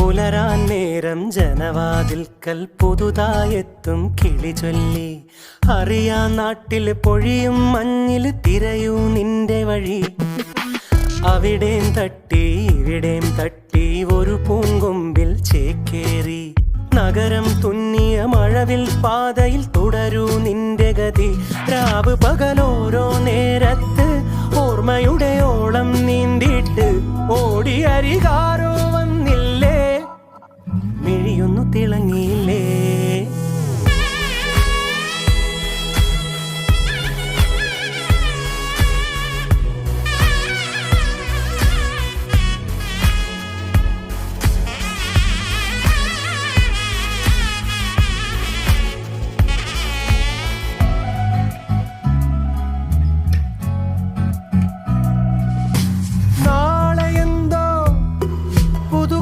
പുലരാൻ നേരം ജനവാതിൽക്കൽ പുതുതായെത്തും കിളി ചൊല്ലി. അറിയാ നാട്ടിൽ പൊഴിയും മഞ്ഞിൽ തിരയൂ നിന്റെ വഴി. അവിടേം തട്ടി ഇവിടേം തട്ടി ഒരു പൂങ്കൊമ്പിൽ ചേക്കേറി. നഗരം തുന്നിയ മഴവിൽ പാതയിൽ തുടരൂ നിന്റെ ഗതി. രാവ് പകലോരോ നേരത്ത് ഓർമ്മയുടെ ഓളം നീന്തിട്ട് ഓടി അരികാരോ